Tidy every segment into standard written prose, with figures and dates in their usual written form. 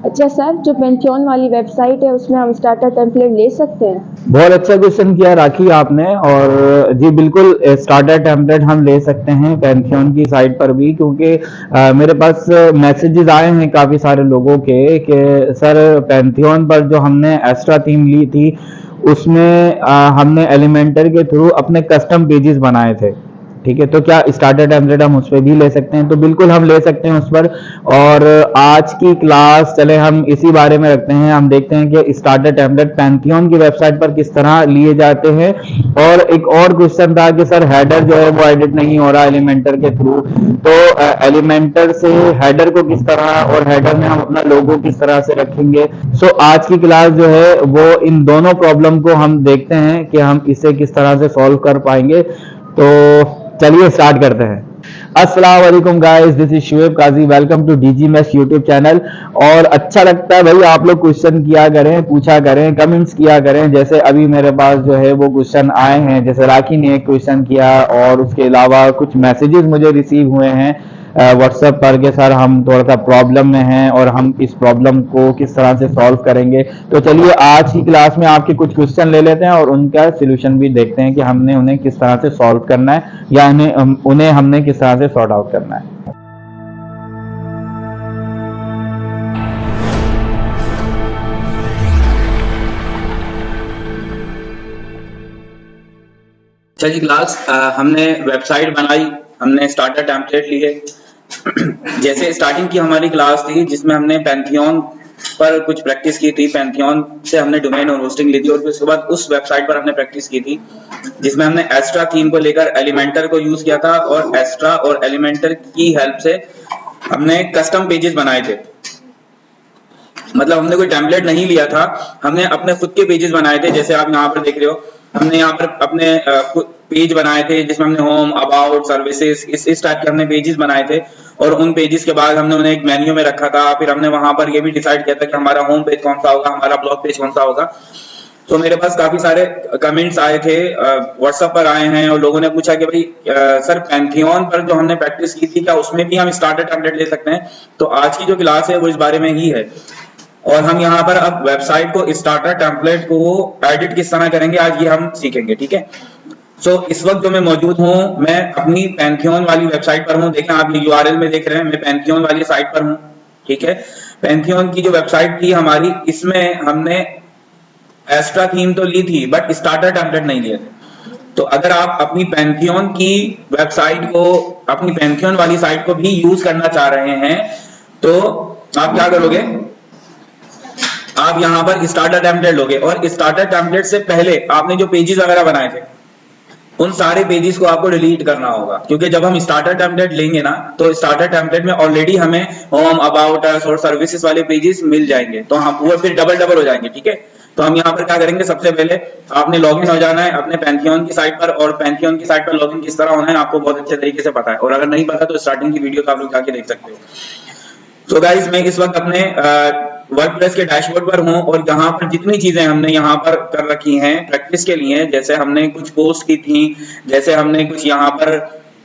अच्छा सर, जो पेंथियन वाली वेबसाइट है उसमें हम स्टार्टर टेम्पलेट ले सकते हैं? बहुत अच्छा क्वेश्चन किया राखी आपने। और जी बिल्कुल, स्टार्टर टेम्पलेट हम ले सकते हैं पेंथियन की साइट पर भी, क्योंकि मेरे पास मैसेजेस आए हैं काफ़ी सारे लोगों के कि सर पेंथियन पर जो हमने एक्स्ट्रा थीम ली थी उसमें हमने एलिमेंटर के थ्रू अपने कस्टम पेजेस बनाए थे। ठीक है, तो क्या स्टार्टर टेम्पलेट हम उस पर भी ले सकते हैं? तो बिल्कुल हम ले सकते हैं उस पर। और आज की क्लास चले हम इसी बारे में रखते हैं। हम देखते हैं कि स्टार्टर टेम्पलेट पेंथियन की वेबसाइट पर किस तरह लिए जाते हैं। और एक और क्वेश्चन था कि सर हेडर जो है वो एडिट नहीं हो रहा एलिमेंटर के थ्रू, तो एलिमेंटर से हेडर को किस तरह, और हेडर में हम अपना लोगो किस तरह से रखेंगे। सो आज की क्लास जो है वो इन दोनों प्रॉब्लम को हम देखते हैं कि हम इसे किस तरह से सॉल्व कर पाएंगे। तो चलिए स्टार्ट करते हैं। अस्सलाम वालेकुम guys, this is Shoaib Qazi, welcome to DG Mash YouTube channel. और अच्छा लगता है भाई आप लोग क्वेश्चन किया करें, पूछा करें, कमेंट्स किया करें। जैसे अभी मेरे पास जो है वो क्वेश्चन आए हैं, जैसे राखी ने एक क्वेश्चन किया, और उसके अलावा कुछ मैसेजेस मुझे रिसीव हुए हैं व्हाट्सएप पर कि सर हम थोड़ा सा प्रॉब्लम में हैं और हम इस प्रॉब्लम को किस तरह से सॉल्व करेंगे। तो चलिए आज की क्लास में आपके कुछ क्वेश्चन ले लेते हैं और उनका सोल्यूशन भी देखते हैं कि हमने उन्हें किस तरह से सॉल्व करना है, या उन्हें हमने किस तरह से सॉर्ट आउट करना है। चलिए क्लास, हमने वेबसाइट बनाई, हमने स्टार्टर टेम्पलेट लिए। जैसे स्टार्टिंग की हमारी क्लास थी जिसमें हमने पेंथियन पर कुछ प्रैक्टिस की थी। पेंथियन से हमने डोमेन और होस्टिंग ली थी, और फिर उसके बाद उस वेबसाइट पर हमने प्रैक्टिस की थी जिसमें हमने एक्स्ट्रा थीम को लेकर एलिमेंटर को यूज किया था, और एक्स्ट्रा और एलिमेंटर की हेल्प से हमने कस्टम पेजेस बनाए थे। मतलब हमने कोई टेम्पलेट नहीं लिया था, हमने अपने खुद के पेजेस बनाए थे। जैसे आप यहाँ पर देख रहे हो, हमने यहाँ पर अपने पेज बनाए थे जिसमें हमने होम, अबाउट, सर्विसेज, इस टाइप के हमने पेजेस बनाए थे। और उन पेजेस के बाद हमने उन्हें एक मेन्यू में रखा था। फिर हमने वहां पर ये भी डिसाइड किया था कि हमारा होम पेज कौन सा होगा, हमारा ब्लॉग पेज कौन सा होगा। तो मेरे पास काफी सारे कमेंट्स आए थे, व्हाट्सएप पर आए हैं, और लोगों ने पूछा कि भाई सर पेंथियन पर जो हमने प्रैक्टिस की थी क्या उसमें भी हम स्टार्टर टेम्पलेट ले सकते हैं? तो आज की जो क्लास है वो इस बारे में ही है। और हम यहाँ पर अब वेबसाइट को, स्टार्टर टेम्पलेट को एडिट किस तरह करेंगे आज ये हम सीखेंगे। ठीक है, सो इस वक्त जो मैं मौजूद हूँ, मैं अपनी पेंथियन वाली वेबसाइट पर हूँ। देखें आप यूआरएल में देख रहे हैं, मैं पेंथियन वाली साइट पर हूँ। ठीक है, पेंथियन की जो वेबसाइट थी हमारी, इसमें हमने एक्स्ट्रा थीम तो ली थी बट स्टार्टर टेम्पलेट नहीं लिए थे। तो अगर आप अपनी पेंथियन की वेबसाइट को, अपनी पेंथियन वाली साइट को भी यूज करना चाह रहे हैं, तो आप क्या करोगे, आप यहाँ पर स्टार्टर टेम्पलेट लोगे, और स्टार्टर टेम्पलेट से पहले आपने जो पेजेस वगैरह बनाए थे उन सारे पेजेस को आपको डिलीट करना होगा। क्योंकि जब हम स्टार्टर टेम्पलेट लेंगे ना, तो स्टार्टर टेम्पलेट में ऑलरेडी हमें होम, अबाउट अस और सर्विसेज वाले पेजेस मिल जाएंगे, तो हम वो फिर डबल डबल हो जाएंगे। ठीक है, तो हम यहाँ पर क्या करेंगे, सबसे पहले आपने लॉगिन हो जाना है अपने पेंथियन की साइट पर। और पेंथियन की साइट पर लॉगिन किस तरह होना है आपको बहुत अच्छे तरीके से पता है, और अगर नहीं पता तो स्टार्टिंग की वीडियो को आप लोग जाके देख सकते हो। तो गाइस, मैं इस वक्त अपने वर्डप्रेस के डैशबोर्ड पर हूं, और यहाँ पर जितनी चीजें हमने यहाँ पर कर रखी हैं प्रैक्टिस के लिए, जैसे हमने कुछ पोस्ट की थी, जैसे हमने कुछ यहाँ पर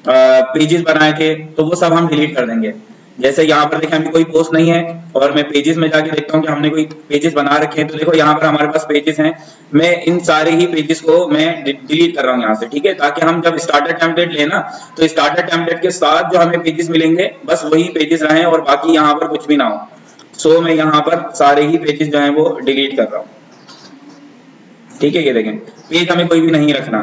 पेजेस बनाए थे, तो वो सब हम डिलीट कर देंगे। जैसे यहाँ पर देखें अभी कोई पोस्ट नहीं है, और मैं पेजेस में जाके देखता हूँ कि हमने कोई पेजेस बना रखे हैं। तो देखो यहाँ पर हमारे पास पेजेस हैं, मैं इन सारे ही पेजेस को मैं डिलीट कर रहा हूँ यहाँ से। ठीक है, ताकि हम जब स्टार्टर टेम्पलेट लेना, तो स्टार्टर टेम्पलेट के साथ जो हमें पेजेस मिलेंगे बस वही पेजेस रहें, और बाकी यहाँ पर कुछ भी ना हो। सो मैं यहाँ पर सारे ही पेजेस जो हैं वो डिलीट कर रहा हूँ। ठीक है, ये देखें, पेज हमें कोई भी नहीं रखना,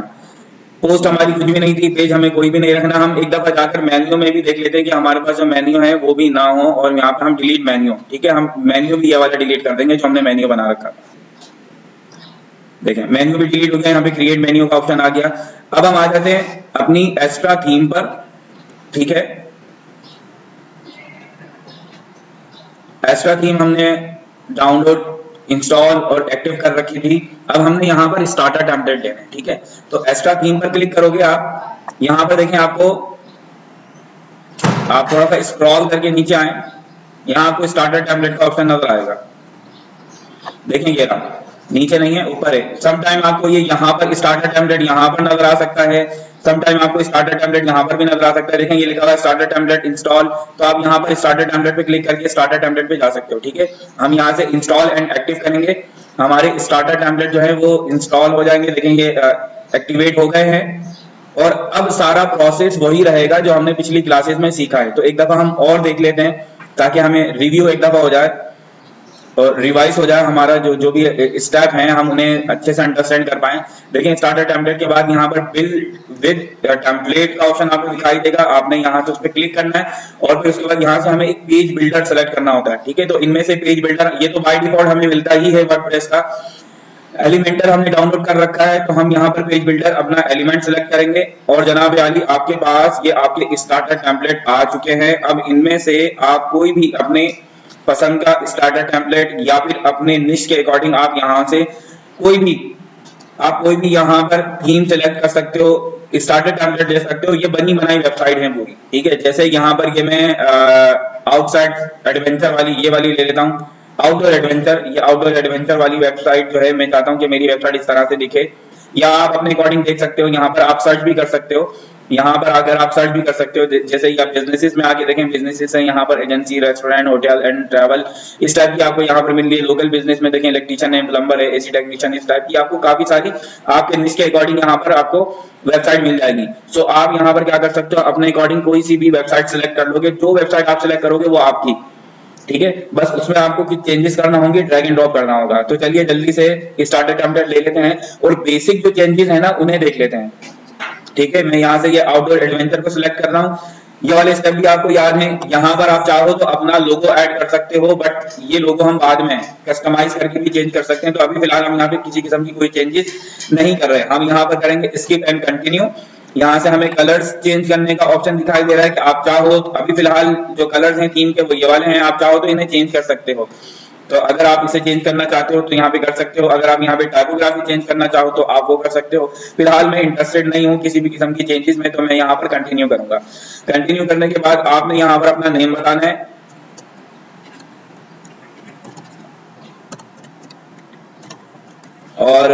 पोस्ट हमारी कुछ भी नहीं थी, पेज हमें कोई भी नहीं रखना। हम एक दफा जाकर मेन्यू में भी देख लेते हैं कि हमारे पास जो मेन्यू है वो भी ना हो, और यहाँ पर हम डिलीट मेन्यू। ठीक है, हम मेन्यू भी ये वाला डिलीट कर देंगे जो हमने मेन्यू बना रखा था। देखें मेन्यू भी डिलीट हो गया, यहाँ पे क्रिएट मेन्यू का ऑप्शन आ गया। अब हम आ जाते हैं अपनी एक्स्ट्रा थीम पर। ठीक है, एक्स्ट्रा थीम हमने डाउनलोड, इंस्टॉल और एक्टिव कर रखी थी। अब हमने यहाँ पर स्टार्टर टेम्पलेट लेना है। ठीक है, तो एक्स्ट्रा थीम पर क्लिक करोगे आप, यहाँ पर देखें आपको, आप थोड़ा सा स्क्रॉल करके नीचे आए, यहाँ आपको स्टार्टर टेम्पलेट का ऑप्शन नजर आएगा। देखें ये रहा, नीचे नहीं है ऊपर है। समटाइम आपको ये यहाँ पर स्टार्टर टेम्पलेट यहाँ पर नजर आ सकता है, समटाइम आपको स्टार्टर टेम्पलेट यहाँ पर भी नजर आ सकता है। देखें ये लिखा हुआ है स्टार्टर टेम्पलेट इंस्टॉल, तो आप यहाँ पर स्टार्टर टेम्पलेट पे क्लिक करके स्टार्टर टेम्पलेट पे जा सकते हो। ठीक है, हम यहाँ से इंस्टॉल एंड एक्टिव करेंगे, हमारे स्टार्टर टेम्पलेट जो है वो इंस्टॉल हो जाएंगे। देखें ये एक्टिवेट हो गए हैं और अब सारा प्रोसेस वही रहेगा जो हमने पिछली क्लासेस में सीखा है। तो एक दफा हम और देख लेते हैं ताकि हमें रिव्यू एक दफा हो जाए और रिवाइज हो जाए, हमारा जो भी स्टेप हैं हम उन्हें अच्छे से अंडरस्टैंड कर पाएं। देखिए स्टार्टर टेम्पलेट के बाद यहाँ पर बिल्ड विद टेम्पलेट का ऑप्शन आपको दिखाई देगा, आपने यहाँ से उस पर क्लिक करना है और फिर उसके बाद यहाँ से हमें एक पेज बिल्डर सेलेक्ट करना होता है। ठीक है, तो इनमें से पेज बिल्डर ये तो बाय डिफॉल्ट हमें मिलता ही है वर्डप्रेस का। एलिमेंटर हमने डाउनलोड कर रखा है, तो हम यहाँ पर पेज बिल्डर अपना एलिमेंट सेलेक्ट करेंगे और जनाब आली आपके पास ये आपके स्टार्टर टेम्पलेट आ चुके हैं। अब इनमें से आप कोई भी अपने पसंद का स्टार्टर टेम्पलेट या फिर अपने निश के अकॉर्डिंग आप यहाँ से कोई भी यहाँ पर थीम सेलेक्ट कर सकते हो, स्टार्टर टेम्पलेट ले सकते हो। ये बनी बनाई वेबसाइट है पूरी। ठीक है, जैसे यहाँ पर ये मैं आउटसाइड एडवेंचर वाली ये वाली ले लेता हूँ, आउटडोर एडवेंचर। ये आउटडोर एडवेंचर वाली वेबसाइट जो है मैं चाहता हूँ कि मेरी वेबसाइट इस तरह से दिखे, या आप अपने अकॉर्डिंग देख सकते हो। यहाँ पर आप सर्च भी कर सकते हो, यहाँ पर आकर आप सर्च भी कर सकते हो। जैसे कि आप बिजनेसेस में आके देखें, बिजनेसेस है यहाँ पर agency, restaurant, hotel and travel, इस टाइप की आपको यहाँ पर मिल रही है। लोकल बिजनेस में देखें इलेक्ट्रीशियन है, प्लम्बर है, एसी टेक्नीशियन, इस टाइप की आपको काफी सारी आपके निश के अकॉर्डिंग यहाँ पर आपको वेबसाइट मिल जाएगी। सो आप यहाँ पर क्या कर सकते हो, अपने अकॉर्डिंग कोई सी भी वेबसाइट सिलेक्ट कर लोगे, जो वेबसाइट आप सिलेक्ट करोगे वो आपकी। ठीक है, बस उसमें आपको कुछ चेंजेस करना होंगे, ड्रैग एंड ड्रॉप करना होगा। तो चलिए जल्दी से स्टार्टर टेम्पलेट ले लेते हैं और बेसिक जो चेंजेस है ना उन्हें देख लेते हैं। ठीक है, मैं यहाँ से ये आउटडोर एडवेंचर को सिलेक्ट कर रहा हूँ। ये वाले स्टेप भी आपको याद है। यहाँ पर आप चाहो तो अपना लोगो ऐड कर सकते हो, बट ये लोगो हम बाद में कस्टमाइज करके भी चेंज कर सकते हैं। तो अभी फिलहाल हम यहाँ पे किसी किस्म की कोई चेंजेस नहीं कर रहे हैं। हम यहाँ पर करेंगे स्किप एंड कंटिन्यू। यहाँ से हमें कलर्स चेंज करने का ऑप्शन दिखाई दे रहा है कि आप चाहो तो अभी फिलहाल जो कलर्स हैं थीम के वो ये वाले हैं, आप चाहो तो इन्हें चेंज कर सकते हो। तो अगर आप इसे चेंज करना चाहते हो तो यहाँ पे कर सकते हो। अगर आप यहाँ पे टाइपोग्राफी चेंज करना चाहो तो आप वो कर सकते हो। फिलहाल मैं इंटरेस्टेड नहीं हूँ किसी भी किस्म की चेंजेस में, तो मैं यहाँ पर कंटिन्यू करूंगा। कंटिन्यू करने के बाद आपने यहाँ पर अपना नेम बताना है और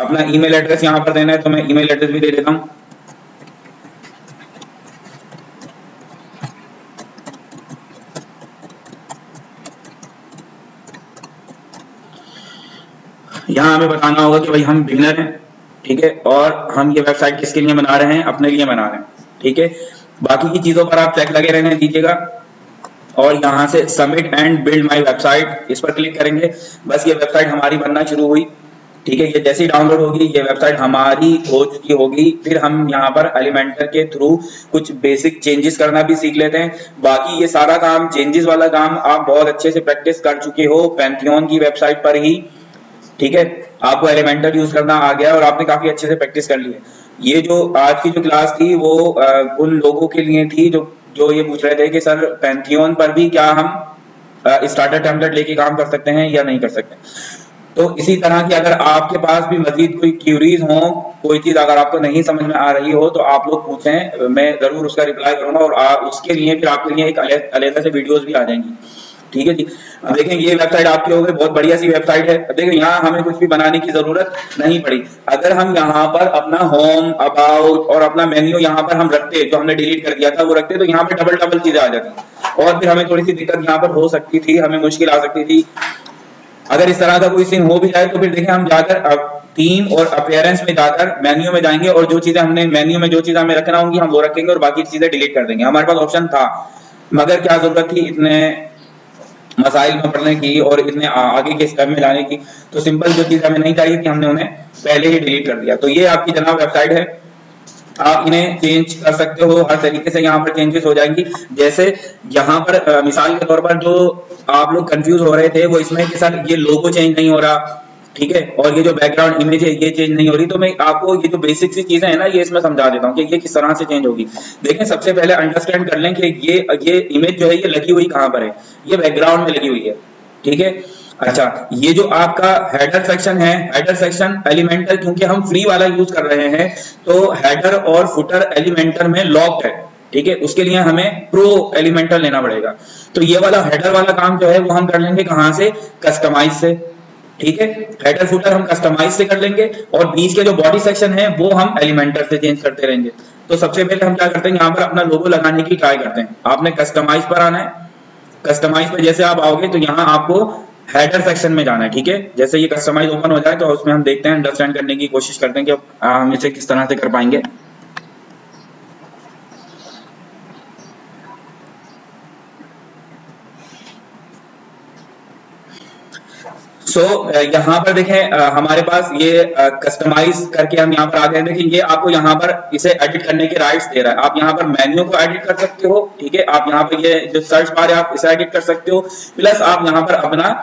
अपना ईमेल एड्रेस यहाँ पर देना है, तो मैं ईमेल एड्रेस भी दे देता हूँ। यहाँ हमें बताना होगा कि भाई हम बिगिनर हैं। ठीक है, और हम ये वेबसाइट किसके लिए बना रहे हैं, अपने लिए बना रहे हैं। ठीक है, बाकी की चीजों पर आप चेक लगे रहने दीजिएगा और यहाँ से submit and build my website इस पर क्लिक करेंगे। बस ये वेबसाइट हमारी बनना शुरू हुई। ठीक है, ये जैसे ही डाउनलोड होगी ये वेबसाइट हमारी हो चुकी होगी। फिर हम यहाँ पर एलिमेंटर के थ्रू कुछ बेसिक चेंजेस करना भी सीख लेते हैं। बाकी ये सारा काम, चेंजेस वाला काम आप बहुत अच्छे से प्रैक्टिस कर चुके हो पैंथियन की वेबसाइट पर ही। ठीक है, आपको एलिमेंटर यूज करना आ गया और आपने काफी अच्छे से प्रैक्टिस कर ली है। ये जो आज की जो क्लास थी वो उन लोगों के लिए थी जो ये पूछ रहे थे कि सर पैंथियन पर भी क्या हम स्टार्टर टेम्पलेट लेके काम कर सकते हैं या नहीं कर सकते। तो इसी तरह की अगर आपके पास भी मजीद कोई क्यूरीज हो, कोई चीज अगर आपको नहीं समझ में आ रही हो तो आप लोग पूछें, मैं जरूर उसका रिप्लाई करूंगा और उसके लिए फिर आपके लिए एक अलग से वीडियोस भी आ जाएंगी। ठीक है जी, अब देखें ये वेबसाइट आपकी हो गई, बहुत बढ़िया सी वेबसाइट है। देखें यहाँ हमें कुछ भी बनाने की जरूरत नहीं पड़ी। अगर हम यहाँ पर अपना होम, अबाउट और अपना मेन्यू यहाँ पर हम रखते, जो हमने डिलीट कर दिया था वो रखते, तो यहाँ पे डबल चीजें आ जाती और फिर हमें थोड़ी सी दिक्कत यहाँ पर हो सकती थी, हमें मुश्किल आ सकती थी। अगर इस तरह का कोई सीन हो भी जाए तो फिर देखें हम जाकर अब थीम और अपीयरेंस में जाकर मेन्यू में जाएंगे और जो चीजें हमने मेन्यू में जो चीजें हमें रखना होंगी हम वो रखेंगे और बाकी चीजें डिलीट कर देंगे। हमारे पास ऑप्शन था, मगर क्या जरूरत थी इतने मसाइल में पढ़ने की और इतने आगे के स्टेप में लाने की। तो सिंपल जो चीज हमें नहीं चाहिए थी हमने उन्हें पहले ही डिलीट कर दिया। तो ये आपकी जनाब वेबसाइट है, आप इन्हें चेंज कर सकते हो, हर तरीके से यहाँ पर चेंजेस हो जाएंगी। जैसे यहाँ पर मिसाल के तौर पर जो आप लोग कंफ्यूज हो रहे थे वो इसमें कि सर ये लोगो चेंज नहीं हो रहा, ठीक है, और ये जो बैकग्राउंड इमेज है ये चेंज नहीं हो रही, तो मैं आपको ये जो बेसिक सी चीजें है ना ये इसमें समझा देता हूँ कि ये किस तरह से चेंज होगी। देखें सबसे पहले अंडरस्टैंड कर लें कि ये इमेज जो है ये लगी हुई कहाँ पर है, ये बैकग्राउंड में लगी हुई है। ठीक है, अच्छा, ये जो आपका हेडर सेक्शन है, हेडर सेक्शन एलिमेंटर क्योंकि हम फ्री वाला यूज कर रहे हैं तो हेडर और फुटर एलिमेंटर में लॉक्ड है। ठीक है, उसके लिए हमें प्रो एलिमेंटर लेना पड़ेगा। तो ये वाला हेडर वाला काम जो है वो हम कर लेंगे कहाँ से, कस्टमाइज से। ठीक है। हेडर फुटर हम कस्टमाइज से कर लेंगे और बीच के जो बॉडी सेक्शन है वो हम एलिमेंटर से चेंज करते रहेंगे। तो सबसे पहले हम क्या करते हैं, यहाँ पर अपना लोगो लगाने की ट्राई करते हैं। आपने कस्टमाइज पर आना है, कस्टमाइज पर जैसे आप आओगे तो यहाँ आपको हेडर सेक्शन में जाना है, ठीक है। जैसे ये कस्टमाइज ओपन हो जाए तो उसमें हम देखते हैं, अंडरस्टैंड करने की कोशिश करते हैं कि हम इसे किस तरह से कर पाएंगे। यहाँ पर देखें हमारे पास ये कस्टमाइज करके हम यहाँ पर आ गए। देखिए ये आपको यहाँ पर इसे एडिट करने के राइट्स दे रहा है। आप यहाँ पर मेन्यू को एडिट कर सकते हो, ठीक है। आप यहाँ पर ये जो सर्च बार है आप इसे एडिट कर सकते हो, प्लस आप यहाँ पर अपना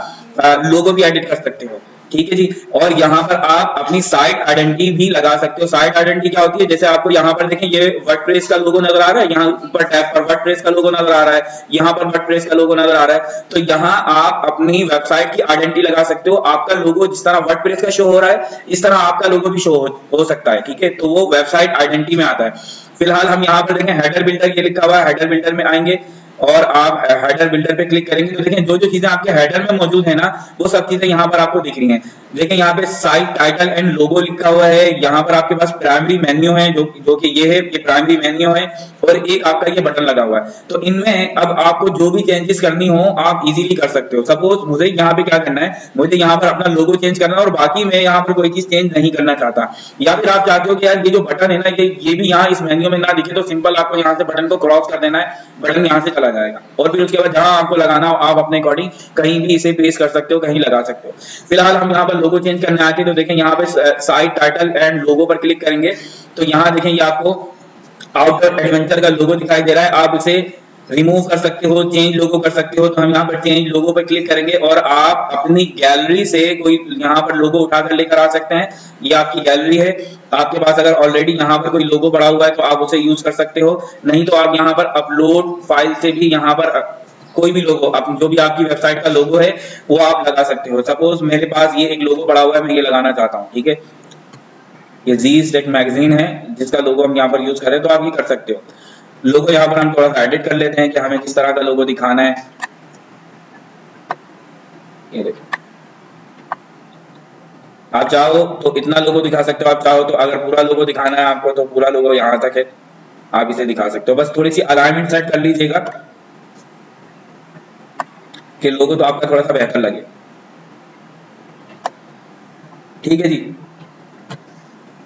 लोगो भी एडिट कर सकते हो, ठीक है जी। और यहाँ पर आप अपनी साइट आइडेंटिटी भी लगा सकते हो। साइट आइडेंटिटी क्या होती है, जैसे आपको यहाँ पर देखें ये वर्डप्रेस का लोगो नजर आ रहा है, यहाँ ऊपर टैब पर वर्डप्रेस का लोगो नजर आ रहा है, यहाँ पर वर्डप्रेस का लोगो नजर आ रहा है। तो यहाँ आप अपनी वेबसाइट की आइडेंटिटी लगा सकते हो। आपका लोगो जिस तरह वर्डप्रेस का शो हो रहा है इस तरह आपका लोगो भी शो हो सकता है, ठीक है। तो वो वेबसाइट आइडेंटिटी में आता है। फिलहाल हम यहाँ पर देखें हेडर बिल्डर ये लिखा हुआ है, हेडर बिल्डर में आएंगे और आप हेडर बिल्डर पे क्लिक करेंगे तो देखें जो जो चीजें आपके हेडर में मौजूद है ना वो सब चीजें यहाँ पर आपको दिख रही हैं। देखें यहाँ पे साइट टाइटल एंड लोगो लिखा हुआ है। यहाँ पर आपके पास प्राइमरी मेन्यू है जो कि ये है, ये प्राइमरी मेन्यू है और एक आपका ये बटन लगा हुआ है। तो इनमें अब आपको जो भी चेंजेस करनी हो आप इजीली कर सकते हो। सपोज मुझे यहाँ पे क्या करना है, मुझे यहाँ पर अपना लोगो चेंज करना है और बाकी मैं यहाँ पर कोई चीज चेंज नहीं करना चाहता, या फिर आप चाहते हो कि यार ये जो बटन है ना ये भी यहाँ इस मेन्यू में ना दिखे, तो सिंपल आपको यहाँ से बटन को क्रॉस कर देना है, बटन यहाँ से चला जाएगा और फिर उसके बाद जहां आपको लगाना हो आप अपने अकॉर्डिंग कहीं भी इसे पेस्ट कर सकते हो, कहीं लगा सकते हो। फिलहाल हम यहाँ पर लोगो चेंज करने आके तो देखें यहाँ पे साइट टाइटल एंड लोगो पर क्लिक करेंगे तो यहाँ देखें ये आपको आउटडोर एडवेंचर का लोगो दिखाई दे रहा है। आप इसे रिमूव कर सकते हो, चेंज लोगो कर सकते हो। तो हम यहाँ पर चेंज लोगो पर क्लिक करेंगे और आप अपनी गैलरी से कोई यहाँ पर लोगो उठाकर लेकर आ सकते हैं। ये आपकी गैलरी है, आपके पास अगर ऑलरेडी यहाँ पर कोई लोगो पड़ा हुआ है तो आप उसे यूज कर सकते हो, नहीं तो आप यहाँ पर अपलोड फाइल से भी यहाँ पर कोई भी लोगो जो भी आपकी वेबसाइट का लोगो है वो आप लगा सकते हो। सपोज मेरे पास ये एक लोगो पड़ा हुआ है, मैं ये लगाना चाहता हूँ, ठीक है। ये जीज टेक मैगजीन है जिसका लोगो हम यहाँ पर यूज करें तो आप ये कर सकते हो। लोगो यहाँ पर हम थोड़ा सा एडिट कर लेते हैं कि हमें किस तरह का लोगो दिखाना है। ये देखिए आप चाहो तो इतना लोगो दिखा सकते हो, आप चाहो तो अगर पूरा लोगो दिखाना है आपको तो पूरा लोगो यहाँ तक है, आप इसे दिखा सकते हो। बस थोड़ी सी अलाइनमेंट सेट कर लीजिएगा कि लोगो तो आपका थोड़ा सा बेहतर लगे, ठीक है जी।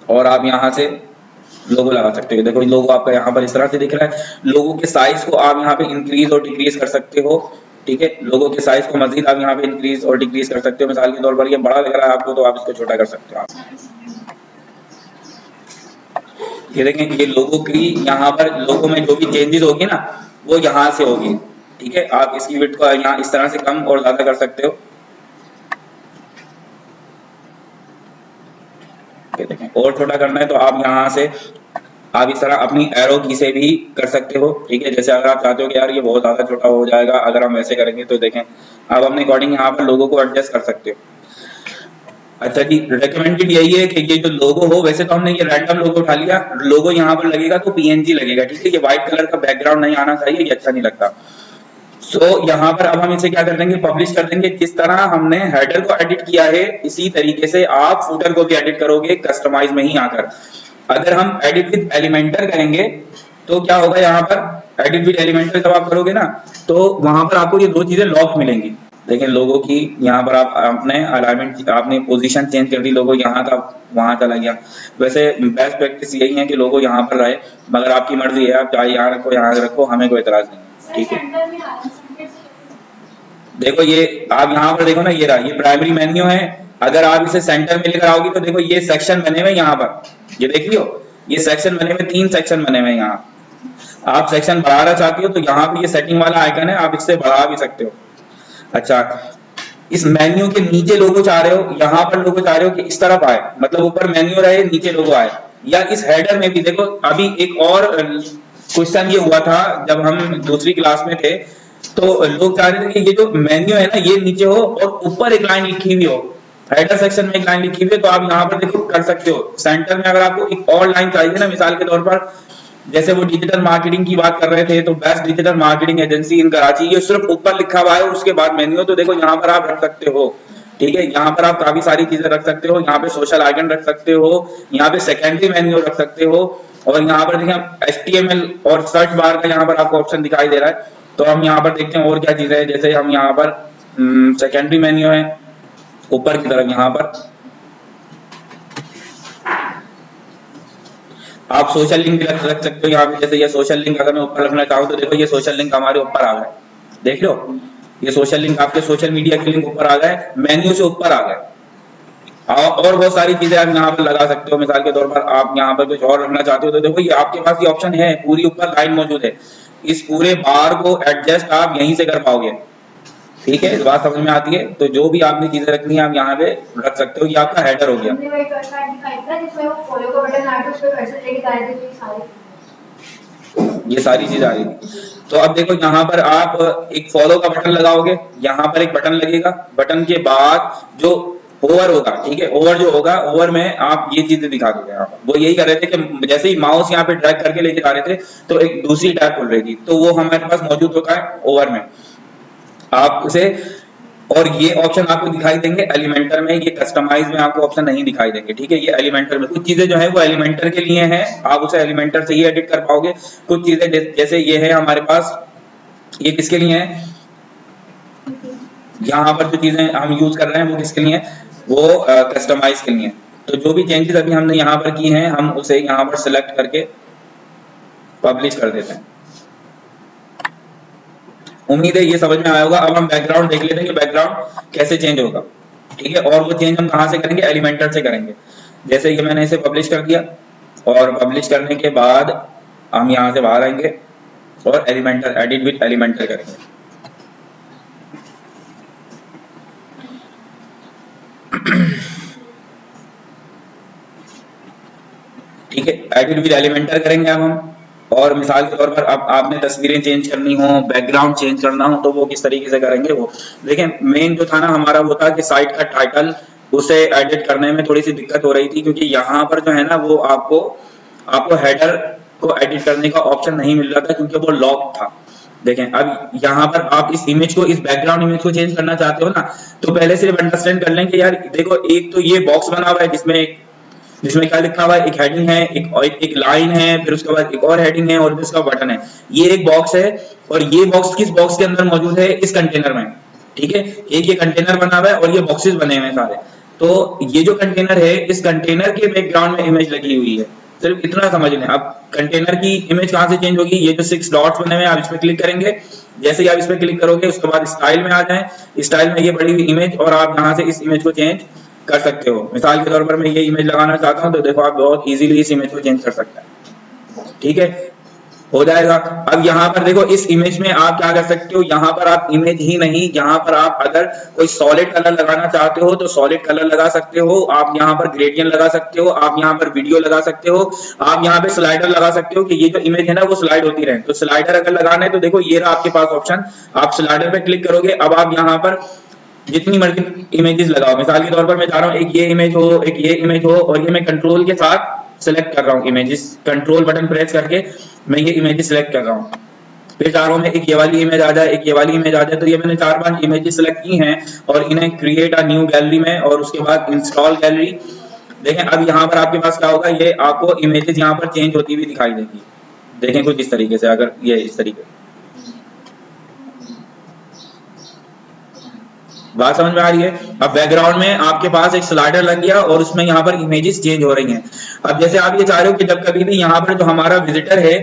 और आप यहाँ से लोगो लगा सकते हो। देखो लोगो आपका यहाँ पर इस तरह से दिख रहा है। लोगो के साइज को आप यहाँ पे इंक्रीज और डिक्रीज कर सकते हो, ठीक है। लोगो के साइज को मजीद आप यहाँ पे इंक्रीज और डिक्रीज कर सकते हो। मिसाल के तौर पर ये बड़ा लग रहा है आपको तो आप इसको छोटा कर सकते हो। ये देखें ये लोगो की यहाँ पर लोगो में जो भी चेंजेस होगी ना वो यहाँ से होगी, ठीक है। आप इसकी विड्थ को यहाँ इस तरह से कम और ज्यादा कर सकते हो। देखें और छोटा करना है तो आप यहाँ से आप इस तरह अपनी एरो की से भी कर सकते हो, ठीक है। जैसे अगर आप चाहते हो कि यार ये बहुत ज्यादा छोटा हो जाएगा, अगर हम वैसे करेंगे तो देखें आप अपने अकॉर्डिंग यहाँ पर लोगो को एडजस्ट कर सकते हो। अच्छा जी, रिकमेंडेड यही है कि ये जो लोगो हो, वैसे तो हमने ये रैंडम लोगो उठा लिया, लोगो यहाँ पर लगेगा तो पीएनजी लगेगा, ठीक है। ये व्हाइट कलर का बैकग्राउंड नहीं आना चाहिए, ये अच्छा नहीं लगता। यहाँ पर अब हम इसे क्या कर देंगे, पब्लिश कर देंगे। जिस तरह हमने हेडर को एडिट किया है इसी तरीके से आप फुटर को भी एडिट करोगे कस्टमाइज में ही आकर। अगर हम एडिट विद एलिमेंटर करेंगे तो क्या होगा, यहाँ पर एडिट विद एलिमेंटर जब आप करोगे ना तो वहां पर आपको ये दो चीजें लॉक मिलेंगी। देखें लोगो की यहाँ पर आप अपने अलाइनमेंट आपने पोजीशन चेंज कर दी, लोगो यहाँ था वहां चला गया। वैसे बेस्ट प्रैक्टिस यही है कि लोगो यहाँ पर रहे, मगर आपकी मर्जी है, आप चाहे यहाँ रखो, हमें कोई एतराज नहीं, ठीक है। देखो ये आप यहाँ पर देखो ना, ये रहा, ये प्राइमरी मेन्यू है। अगर आप इसे सेंटर में लेकर आओगे तो देखो ये सेक्शन बने हुए यहाँ पर, ये देख लियो, ये सेक्शन बने हुए, 3 सेक्शन बने हुए यहाँ। आप सेक्शन बढ़ाना चाहते हो तो यहाँ पे ये सेटिंग वाला आइकन है, आप इससे बढ़ा भी सकते हो। अच्छा, इस मेन्यू के नीचे लोगो चाह रहे हो, यहाँ पर लोगो चाह रहे हो कि इस तरफ आए, मतलब ऊपर मेन्यू रहे नीचे लोगो आए, या इस हेडर में भी देखो। अभी एक और क्वेश्चन ये हुआ था जब हम दूसरी क्लास में थे, तो लोग चाह रहे थे कि ये जो मेन्यू है ना ये नीचे हो और ऊपर एक लाइन लिखी हुई हो, हेडर सेक्शन में एक लाइन लिखी हुई है। तो आप यहाँ पर देखो कर सकते हो, सेंटर में अगर आपको एक और लाइन चाहिए ना, मिसाल के तौर पर जैसे वो डिजिटल मार्केटिंग की बात कर रहे थे, तो बेस्ट डिजिटल मार्केटिंग एजेंसी इन कराची, ये सिर्फ ऊपर लिखा हुआ है और उसके बाद मेन्यू, तो देखो यहाँ पर आप रख सकते हो, ठीक है, यहाँ पर आप काफी सारी चीजें रख सकते हो, यहाँ पे सोशल आइकन रख सकते हो, यहाँ पे सेकेंडरी मेन्यू रख सकते हो, और यहाँ पर देखिए HTML और सर्च बार का यहाँ पर आपको ऑप्शन दिखाई दे रहा है। तो हम यहाँ पर देखते हैं और क्या चीजें हैं, जैसे हम यहाँ पर सेकेंडरी मेन्यू है ऊपर की तरफ, यहाँ पर आप सोशल लिंक भी रख सकते हो यहाँ पे। जैसे ये सोशल लिंक अगर मैं ऊपर रखना चाहूँ तो देखो ये सोशल लिंक हमारे ऊपर आ गए, देख लो ये सोशल लिंक, आपके सोशल मीडिया के लिंक ऊपर आ गए, मेन्यू से ऊपर आ गए। और बहुत सारी चीजें आप यहाँ पर लगा सकते हो। मिसाल के तौर पर आप यहाँ पर कुछ और रखना चाहते हो तो देखो ये आपके पास ये ऑप्शन है, पूरी ऊपर लाइन मौजूद है। इस पूरे बार को एडजस्ट आप यहीं से कर पाओगे, ठीक है, इस बात समझ में आती है। तो जो भी आपने चीजें रखनी है आप यहाँ पे रख सकते हो। ये आपका हेडर हो गया, ये सारी चीज आ रही थी। तो अब देखो यहाँ पर आप एक फॉलो का बटन लगाओगे, यहाँ पर एक बटन लगेगा, बटन के बाद जो ओवर होगा, ठीक है, ओवर जो होगा, ओवर में आप ये चीजें दिखा दोगे। यहाँ पर वो यही कर रहे थे कि जैसे ही माउस यहाँ पे ड्रैग करके लेके जा रहे थे तो एक दूसरी टैब खुल रही थी, तो वो हमारे पास मौजूद होता है ओवर में। आप उसे, और ये ऑप्शन आपको दिखाई देंगे एलिमेंटर में, ये कस्टमाइज में आपको ऑप्शन नहीं दिखाई देंगे, ठीक है। ये एलिमेंटर में कुछ चीजें जो है वो एलिमेंटर के लिए हैं, आप उसे एलिमेंटर से ही एडिट कर पाओगे। कुछ चीजें जैसे ये है हमारे पास, ये किसके लिए है, यहाँ पर जो चीजें हम यूज कर रहे हैं वो किसके लिए है, वो कस्टमाइज के लिए। तो जो भी चेंजेस अभी हमने यहाँ पर की हैं हम उसे यहाँ पर सिलेक्ट करके पब्लिश कर देते हैं। उम्मीद है ये समझ में आया होगा। अब हम बैकग्राउंड देख लेते हैं कि बैकग्राउंड कैसे चेंज होगा, ठीक है। और वो चेंज हम कहाँ से करेंगे, एलिमेंटर से करेंगे। जैसे ये मैंने इसे पब्लिश कर दिया, और पब्लिश करने के बाद हम यहाँ से बाहर आएंगे और एलिमेंटर, एडिट विद एलिमेंटर करेंगे। ठीक है, एडिट विद एलिमेंटर करेंगे अब हम। और मिसाल के तौर पर अब आपने तस्वीरें चेंज करनी हो, बैकग्राउंड चेंज करना हो, तो वो किस तरीके से करेंगे वो देखें। मेन जो था ना हमारा वो था कि साइट का टाइटल, उसे एडिट करने में थोड़ी सी दिक्कत हो रही थी, क्योंकि यहाँ पर जो है ना वो आपको हेडर को एडिट करने का ऑप्शन नहीं मिल रहा था, क्योंकि वो लॉक था। देखें अब यहाँ पर आप इस इमेज को, इस बैकग्राउंड इमेज को चेंज करना चाहते हो ना, तो पहले सिर्फ अंडरस्टैंड कर लें कि यार देखो, एक तो ये बॉक्स बना हुआ है जिसमें क्या लिखा हुआ है, एक हेडिंग है, एक लाइन है, फिर उसके बाद एक और हेडिंग है, और इसका बटन है। ये एक बॉक्स है, और ये बॉक्स किस बॉक्स के अंदर मौजूद है, इस कंटेनर में, ठीक है। एक ये कंटेनर बना हुआ है और ये बॉक्सेस बने हुए हैं सारे। तो ये जो कंटेनर है, इस कंटेनर के बैकग्राउंड में इमेज लगी हुई है, सिर्फ इतना समझ लें। अब कंटेनर की इमेज कहाँ से चेंज होगी, ये जो 6 डॉट्स बने हुए हैं आप इस पे क्लिक करेंगे। जैसे ही आप इस पे क्लिक करोगे उसके बाद स्टाइल में आ जाएं, स्टाइल में ये बड़ी हुई इमेज, और आप यहाँ से इस इमेज को चेंज कर सकते हो। मिसाल के तौर पर मैं ये इमेज लगाना चाहता हूं, तो देखो आप बहुत इजीली इस इमेज को चेंज कर सकते हैं, ठीक है, हो जाएगा। अब यहाँ पर देखो, इस इमेज में आप क्या कर सकते हो, यहाँ पर आप इमेज ही नहीं, यहाँ पर आप अगर कोई सॉलिड कलर लगाना चाहते हो तो सॉलिड कलर लगा सकते हो, आप यहाँ पर ग्रेडियंट लगा सकते हो, आप यहाँ पर वीडियो लगा सकते हो, आप यहाँ पे स्लाइडर लगा सकते हो कि ये जो इमेज है ना वो स्लाइड होती रहे। तो स्लाइडर अगर लगाना है तो देखो ये रहा आपके पास ऑप्शन, आप स्लाइडर पे क्लिक करोगे। अब आप यहाँ पर जितनी मर्जी इमेजेस लगाओ। मिसाल के तौर पर मैं चाह रहा हूँ एक ये इमेज हो, एक ये इमेज हो, और ये मैं कंट्रोल के साथ सिलेक्ट कर रहा हूँ इमेजेस, कंट्रोल बटन प्रेस करके मैं ये इमेजेस सिलेक्ट कर रहा हूँ। फिर चाह रहा हूँ मैं एक ये वाली इमेज आ जाए, एक ये वाली इमेज आ जाए। तो ये मैंने 4-5 इमेजेस सिलेक्ट की हैं, और इन्हें क्रिएट अ न्यू गैलरी में, और उसके बाद इंस्टॉल गैलरी। देखें अब यहाँ पर आपके पास क्या होगा, ये आपको इमेजेस यहाँ पर चेंज होती हुई दिखाई देगी। देखें कुछ इस तरीके से, अगर ये इस तरीके, बात समझ में आ रही है। अब बैकग्राउंड में आपके पास एक स्लाइडर लग गया और उसमें यहाँ पर इमेजेस चेंज हो रही हैं। अब जैसे आप ये चाह रहे हो कि जब कभी भी यहाँ पर जो हमारा विजिटर है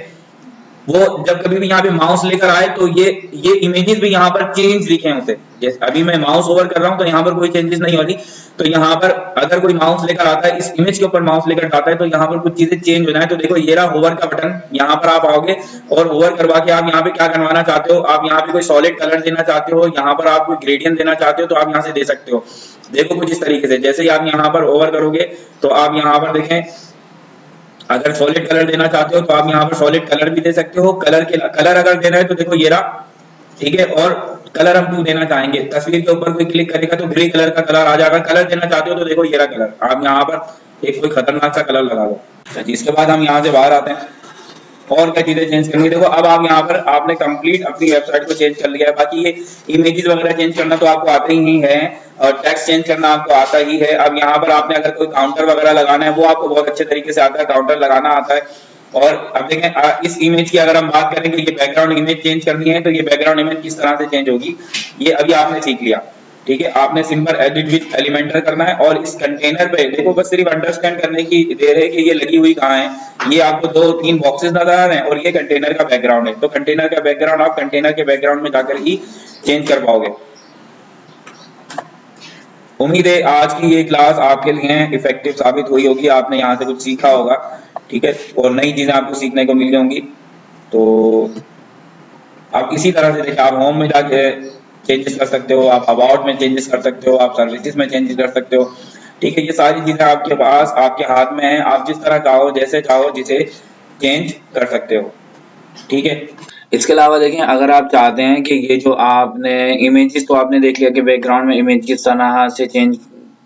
वो जब कभी भी यहाँ पे माउस लेकर आए तो ये इमेजेस भी यहाँ पर चेंज दिखे उसे। जैसे अभी मैं माउस ओवर कर रहा हूँ तो यहाँ पर कोई चेंजेस नहीं हो रही, तो यहाँ पर अगर कोई माउस लेकर आता है, इस इमेज के ऊपर माउस लेकर जाता है, तो यहाँ पर कुछ चीजें चेंज हो जाए। तो देखो ये रहा होवर का बटन, यहाँ पर आप आओगे और होवर करवा के आप यहाँ पे क्या करवाना चाहते हो, आप यहाँ पे कोई सॉलिड कलर देना चाहते हो, यहाँ पर आप कोई ग्रेडियंट देना चाहते हो, तो आप यहाँ से दे सकते हो। देखो कुछ इस तरीके से, जैसे ही आप यहाँ पर ओवर करोगे तो आप यहाँ पर देखें, अगर सॉलिड कलर देना चाहते हो तो आप यहाँ पर सॉलिड कलर भी दे सकते हो। कलर अगर देना है तो देखो ये रहा, ठीक है। और कलर हम क्यों देना चाहेंगे, तस्वीर के ऊपर कोई क्लिक करेगा तो ग्रे कलर का कलर आ जाएगा। कलर देना चाहते हो तो देखो ये रहा कलर, आप यहाँ पर एक कोई खतरनाक सा कलर लगा दो। इसके बाद हम यहाँ से बाहर आते हैं। और क्या चीजें चेंज करनी है। देखो अब आप यहाँ पर आपने कंप्लीट अपनी वेबसाइट को चेंज कर लिया है। बाकी ये इमेजेस वगैरह चेंज करना तो आपको आता ही है और टेक्स्ट चेंज करना आपको आता ही है। अब यहाँ पर आपने अगर कोई काउंटर वगैरह लगाना है वो आपको बहुत अच्छे तरीके से आता है, काउंटर लगाना आता है। और अब देखें इस इमेज की अगर हम बात करें कि ये बैकग्राउंड इमेज चेंज करनी है तो ये बैकग्राउंड इमेज किस तरह से चेंज होगी ये अभी आपने सीख लिया। ठीक है, आपने सिंपल एडिट विद एलिमेंटर करना है और इस कंटेनर पे देखो बस सिर्फ अंडरस्टैंड करने की देर है कि ये लगी हुई कहाँ है। ये आपको 2-3 बॉक्सेस नजर आ रहे हैं और ये कंटेनर का बैकग्राउंड है। तो कंटेनर का बैकग्राउंड आप कंटेनर के बैकग्राउंड में जाकर ही चेंज कर पाओगे। उम्मीद है आज की ये क्लास आपके लिए इफेक्टिव साबित हुई होगी, आपने यहाँ से कुछ सीखा होगा। ठीक है, और नई चीजें आपको सीखने को मिल होंगी। तो आप इसी तरह से देखिए, आप होम में जाके चेंजेस कर सकते हो, आप अबाउट में चेंजेस कर सकते हो, आप सर्विसेज में चेंजेस कर सकते हो। ठीक है, ये सारी चीजें आपके पास आपके हाथ में है, आप जिस तरह चाहो जैसे चाहो जिसे चेंज कर सकते हो। ठीक है, इसके अलावा देखें अगर आप चाहते हैं कि ये जो आपने इमेजेस तो आपने देख लिया कि बैकग्राउंड में इमेज किस तरह से चेंज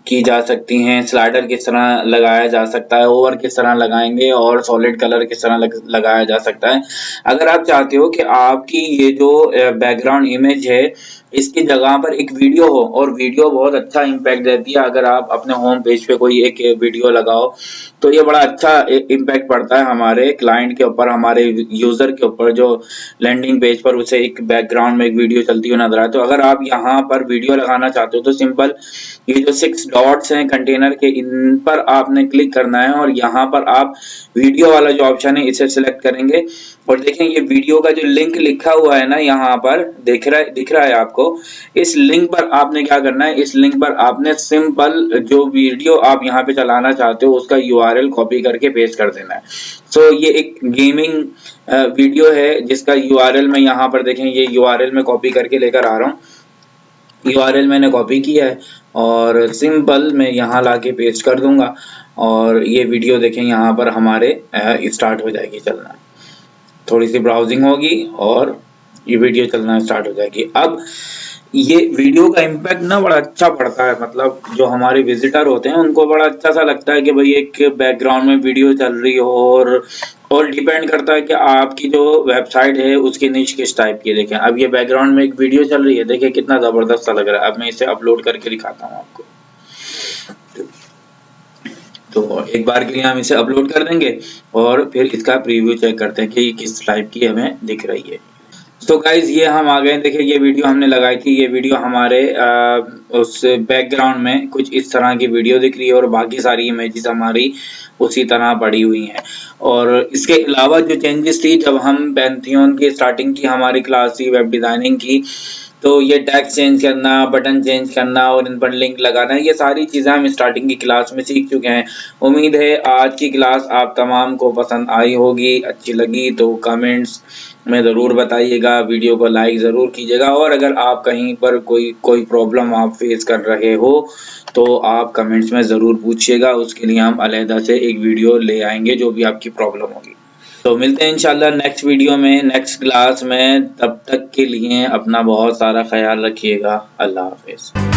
की जा सकती हैं, स्लाइडर किस तरह लगाया जा सकता है, ओवर किस तरह लगाएंगे और सॉलिड कलर किस तरह लगाया जा सकता है। अगर आप चाहते हो कि आपकी ये जो बैकग्राउंड इमेज है इसकी जगह पर एक वीडियो हो, और वीडियो बहुत अच्छा इम्पैक्ट देती है, अगर आप अपने होम पेज पे कोई एक वीडियो लगाओ तो ये बड़ा अच्छा इम्पैक्ट पड़ता है हमारे क्लाइंट के ऊपर, हमारे यूजर के ऊपर जो लैंडिंग पेज पर उसे एक बैकग्राउंड में एक वीडियो चलती हुई नजर आए। तो अगर आप यहाँ पर वीडियो लगाना चाहते हो तो सिंपल ये जो 6 डॉट्स हैं कंटेनर के इन पर आपने क्लिक करना है और यहाँ पर आप वीडियो वाला जो ऑप्शन है इसे सिलेक्ट करेंगे और देखें ये वीडियो का जो लिंक लिखा हुआ है ना यहाँ पर दिख रहा है आपको। इस लिंक पर आपने क्या करना है, इस लिंक पर आपने सिंपल जो वीडियो आप यहाँ पे चलाना चाहते हो उसका यूआरएल कॉपी करके पेस्ट कर देना है। सो ये एक गेमिंग वीडियो है जिसका यूआरएल मैं यहाँ पर देखें ये यूआरएल में कॉपी करके लेकर आ रहा हूँ। यूआरएल मैंने कॉपी किया है और सिंपल मैं यहाँ लाके पेस्ट कर दूंगा और ये वीडियो देखें यहाँ पर हमारे स्टार्ट हो जाएगी चलना। थोड़ी सी ब्राउजिंग होगी और ये वीडियो चलना स्टार्ट हो जाएगी। अब ये वीडियो का इम्पैक्ट ना बड़ा अच्छा पड़ता है, मतलब जो हमारे विजिटर होते हैं उनको बड़ा अच्छा सा लगता है कि भाई एक बैकग्राउंड में वीडियो चल रही हो। और डिपेंड करता है कि आपकी जो वेबसाइट है उसकी निश किस टाइप की है। देखें अब ये बैकग्राउंड में एक वीडियो चल रही है, देखिए कितना जबरदस्त सा लग रहा है। अब मैं इसे अपलोड करके दिखाता हूँ आपको। तो एक बार के लिए हम इसे अपलोड कर देंगे और फिर इसका प्रीव्यू चेक करते हैं कि किस टाइप की हमें दिख रही है। तो गाइज ये हम आ गए, देखिए ये वीडियो हमने लगाई थी, ये वीडियो हमारे उस बैकग्राउंड में कुछ इस तरह की वीडियो दिख रही है और बाकी सारी इमेजेस हमारी उसी तरह पड़ी हुई हैं। और इसके अलावा जो चेंजेस थी जब हम पैंथियन की स्टार्टिंग की हमारी क्लास थी वेब डिजाइनिंग की, तो ये टैक्स चेंज करना, बटन चेंज करना और इन पर लिंक लगाना, ये सारी चीज़ें हम स्टार्टिंग की क्लास में सीख चुके हैं। उम्मीद है आज की क्लास आप तमाम को पसंद आई होगी। अच्छी लगी तो कमेंट्स में ज़रूर बताइएगा, वीडियो को लाइक ज़रूर कीजिएगा और अगर आप कहीं पर कोई प्रॉब्लम आप फेस कर रहे हो तो आप कमेंट्स में ज़रूर पूछिएगा, उसके लिए हम अलहदा से एक वीडियो ले आएंगे जो भी आपकी प्रॉब्लम होगी। तो मिलते हैं इंशाल्लाह नेक्स्ट वीडियो में, नेक्स्ट क्लास में। तब तक के लिए अपना बहुत सारा ख्याल रखिएगा। अल्लाह हाफिज़।